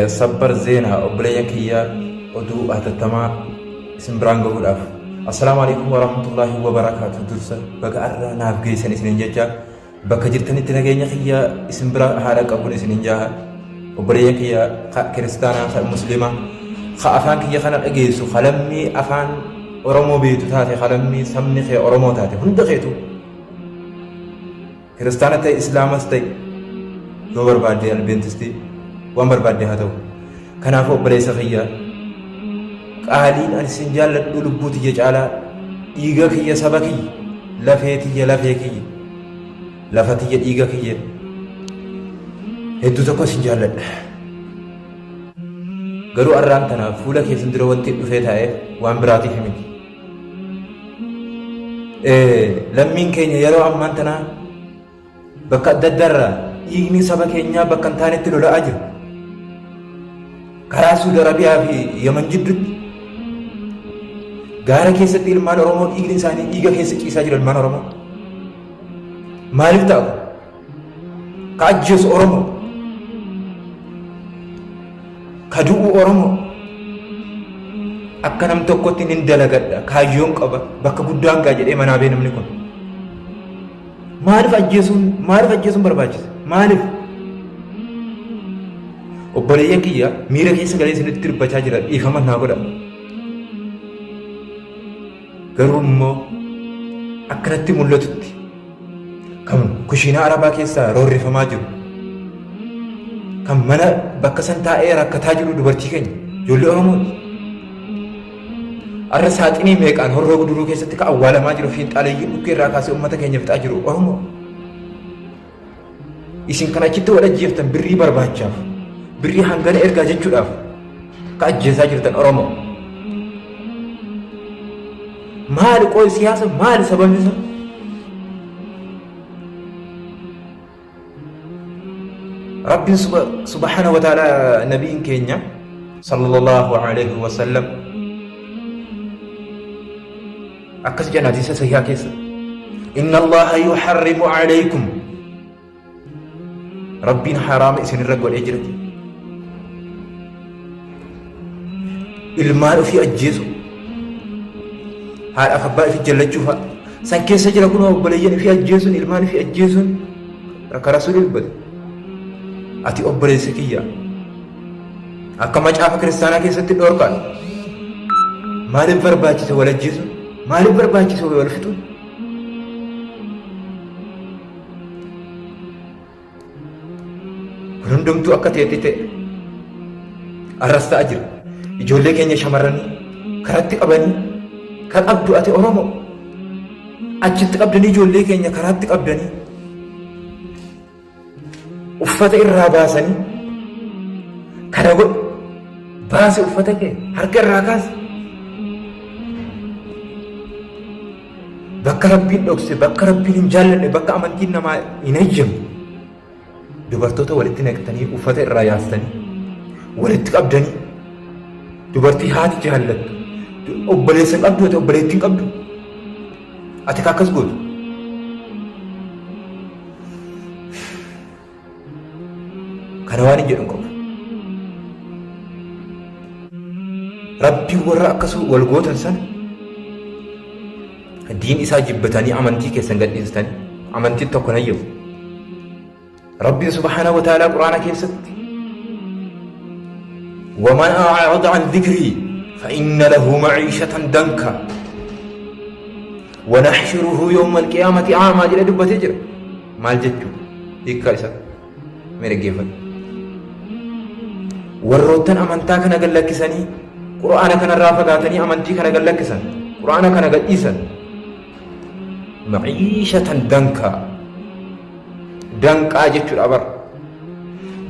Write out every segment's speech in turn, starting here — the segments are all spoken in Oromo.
sabbar zeenaa obboleeyyan kiyyaa oduu hatattamaa isin biraan gahuudhaaf. Assalaamu alaikum warahmatullahi wabarakaatu. Dursa baga arraa naaf geessan isinin jecha bakka jirtanitti nageenya kiyyaa isin bira haadha qabuun isinin jaaha. Obboleeyyan kiyyaa kiristaanaa kan muslimaa ka afaan kiyya kana dhageessu kalammii afaan Oromoo beektu taate kalammii sabni kee Oromoo taate hunda keetu kiristaana ta'e islaamas ta'e yoo barbaadde adventistii waan barbaadde haa ta'u. Kanaafuu obboleessa kiyyaa qaaliin ani isin jaalladhu lubbuu tiyya caalaa dhiiga kiyya saba kiyya lafee tiyya lafee kiyya lafa tiyya dhiiga kiyya hedduu tokko isin jaalladha. Garuu arraan tanaaf fuula keessan dura wanti dhufee taa'eef waan biraatiif miti. Lammiin keenya yeroo ammaan tanaa bakka adda addaarraa dhiigni saba keenyaa bakka hin taanetti lola'aa jira. Karaa Suudi Arabiyaa fi Yaman jidduutti gaara keessatti ilmaan Oromoo dhiigni isaanii dhiiga keessa ciisaa jira. Ilmaan Oromoo maaliif ta'u? Ka ajjeesu Oromoo, ka du'u Oromoo akka nam tokkotti nin dalagadha kaayyoon qaba bakka guddaan gaa jedhee manaa bee namni kun maaliif ajjeesuun barbaachisa? Maaliif? Obboleeyyan kiyya miira keessa galee isinitti dubbachaa jira, dhiifama naa godha. Garuu immoo akkanatti mul'atutti kan kushiinaa Arabaa keessaa roorrifamaa jiru, kan mana bakka san taa'ee rakkataa jiru dubartii keenya ijoollee Oromooti. Arra saaxinii meeqaan horroo guduruu keessatti ka awwaalamaa jiru fiinxaaleeyyiin dhukkee irraa kaasee uummata keenya fixaa jiru Oromoo. Isin kan achitti wal ajjeeftan birrii barbaachaaf birrii hangana ergaa jechuudhaaf ka ajjeesaa jirtan Oromoo. Maali qooyi siyaasa? Maali sababni isaa? Rabbiin subhaanahu wa ta'aalaa nabiin keenya sallallahu alaihi wa sallam akkas jedha hadiisa sahihaa keessa, inna Allaha yuharrimu alaykum, Rabbiin haraama isinirra godhee jira ilmaan ofii ajjeesu, haadhaaf abbaa ofii jallachuu fa'a san keessa jira. Kun obboleeyyan ofii ajjeesuun ilmaan ofii ajjeesuun akka rasuul dubbate. Ati obboleessa kiyya akka macaafa kiristaanaa keessatti dhoorkaan maaliif barbaachisa wal ajjeesuun? Maaliif barbaachisa wal fixuun? Kun hundumtuu akka ta'etti ta'e arras ta'aa jira. Ijoollee keenya shamarranii karaatti qabanii ka qabdu ati Oromoo achitti qabdanii ijoollee keenya karaatti qabdanii uffata irraa baasanii kana godhu baase uffata kee harka irraa kaase bakka Rabbiin dhokse bakka Rabbiin hin jaallanne bakka amantiin namaa hin eeyyamne dubartoota walitti naqxanii uffata irraa yaastanii walitti qabdanii dubartii haati jaallattu obboleessa qabdu ati obboleettiin qabdu ati akkas gootu. Kana waan hin jedhu qabu. Rabbiin warra akkasuma wal gootan sana diin isaa jibbatanii amantii keessan gadhiistanii amantiin tokko nayyamu. Rabbiin subhaanahu wa ta'aalaa quraana keessatti وَمَنْ أَعْرَضَ عَنْ ذِكْرِي فَإِنَّ لَهُ مَعِيشَةً ضَنكًا وَنَحْشُرُهُ يَوْمَ الْقِيَامَةِ أَعْمَى jedhee dubbatee jira. Maal jechuudha? Hiikkaa isaa mee dhaggeeffadhu. Warroottan amantaa kana gallakkisanii quraana kanarraa fagaatanii amantii kana gallakkisan quraana kana gadhiisan ma'iishatan danqaa jechuudha. Bara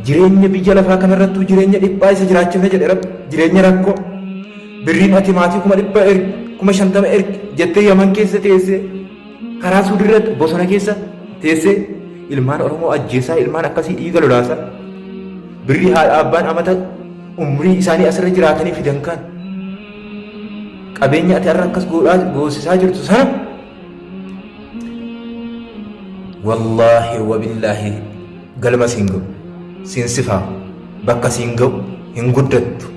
jireenya biyya lafaa kanarrattu jireenya dhiphaa isa jiraachifne jedhe Rabbi, jireenya rakkoo birriin ati maatii 100 ergi 50 ergi jettee Yaman keessa teessee karaa Suudirratti bosona keessa teessee ilmaan Oromoo ajjeesaa ilmaan akkasii dhiiga lolaasaa birrii haadha abbaan amata umrii isaanii asirra jiraatanii fidan kan qabeenya ati har'a akkas goosisaa jirtu sana wallaahi wa billaahi galma siin sifaa bakka siin ga'u hin guddattu,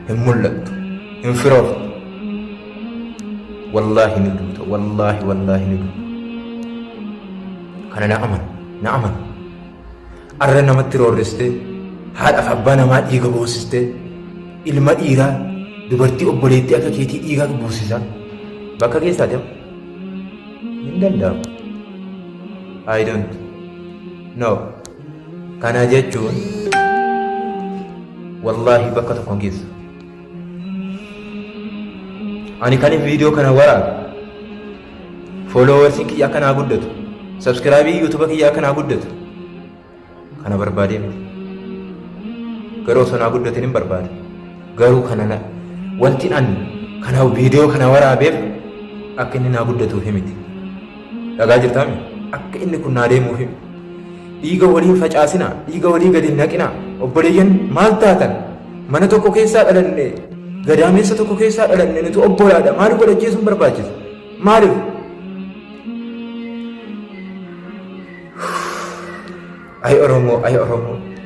hin mul'attu, hin firooftu. Wallaahi ni duuta, wallaahi ni duuta. Kana na amanu. Arra namatti roorristee, haadhaaf abbaa namaa dhiiga boosistee, ilma dhiiraa dubartii obboleettii akka keetii dhiiga boosisaa bakka keessaa deemu hin danda'amu. I don't know. Kana jechuun wallaahi bakka tokko hin geessu. Ani kan viidiyoo kana waraabe followers kiyya akkanaa guddatu, subscribe YouTube kiyya akkanaa guddatu kana barbaadee miti. Garuu osoo naa guddatin hin barbaade. Garuu kana wanti an kana viidiyoo kana waraabeef akka inni naa guddatuuf miti. Dhagaa jirtaami? Akka inni kun naa deemuuf miti. Dhiiga waliin facaasinaa, dhiiga walii gadi naqinaa. Obboleeyyan maal taatan? Mana tokko keessaa dhalanne, gadaameessa tokko keessaa dhalanne nuti obbolaadha. Maaliif godhachiisuun barbaachisa? Maaliif? Ay Oromoo,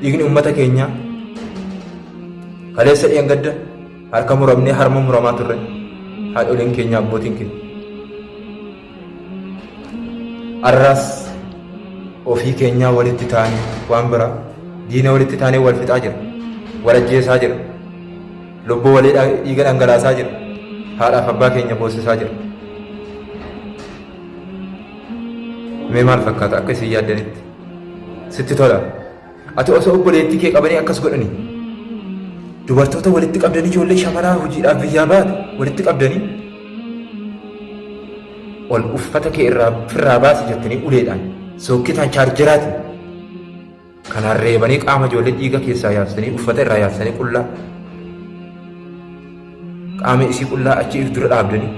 dhiigni uummata keenyaa kaleessa dheengadda harka muramnee harma muramaa turre. Haadholiin keenya, abbootiin keenya. Arraas ofii keenyaa walitti taanee waan biraa diina walitti taanee wal fixaa jira, wal ajjeesaa jira, lubbuu walii dhiiga dhangalaasaa jira, haadhaaf abbaa keenya boosisaa jira. Mee maal fakkaata akka isin yaaddanitti? Sitti tola? Ati osoo obboleettii kee qabanii akkas godhanii dubartoota walitti qabdanii ijoollee shamaraa hojiidhaaf biyyaa baate walitti qabdanii ol uffata kee irraa baasi jettanii uleedhaan sookkitaan chaarjeraati kanaan reebanii qaama ijoollee dhiiga keessaa yaasanii uffata irraa yaasanii qullaa qaama isii qullaa achi if dura dhaabdanii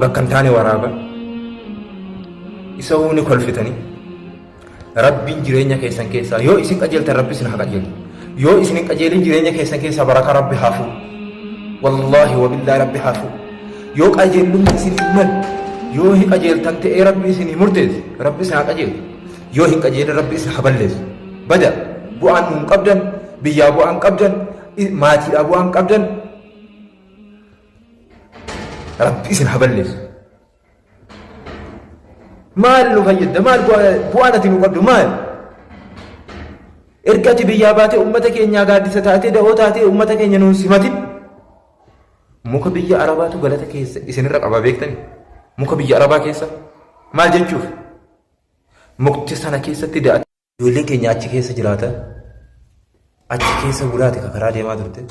bakka hin taane waraaban isa humni kolfitanii. Rabbiin jireenya keessan keessaa yoo isin qajeeltan rabbi isin haa qajeelu. Yoo isin hin qajeelin jireenya keessan keessaa barakaa rabbi haa fuudhu. Wallaahi wabillaahi rabbi haa fuudhu. Yoo qajeelumni isin hin malle, yoo hin qajeeltan ta'ee rabbi isin hin murteesse, rabbi isin haa qajeelu. Yoo hin qajeelin rabbi isin haa balleessu. Bada bu'aan nuun qabdan, biyyaa bu'aan qabdan, maatiidhaa bu'aan qabdan, rabbi isin haa balleessu. Maal nu fayyada? Maal bu'aan ati nu qabdu maal? Erga ati biyyaa baatee uummata keenyaa gaaddisa taatee da'oo taatee uummata keenya nuun simatin muka biyya Arabaatu galata keessa isinirra qaba beektani? Muka biyya Arabaa keessa maal jechuuf? Mukti sana keessatti da'ate ijoolleen keenya achi keessa jiraatan achi keessa bulaate karaa deemaa turte.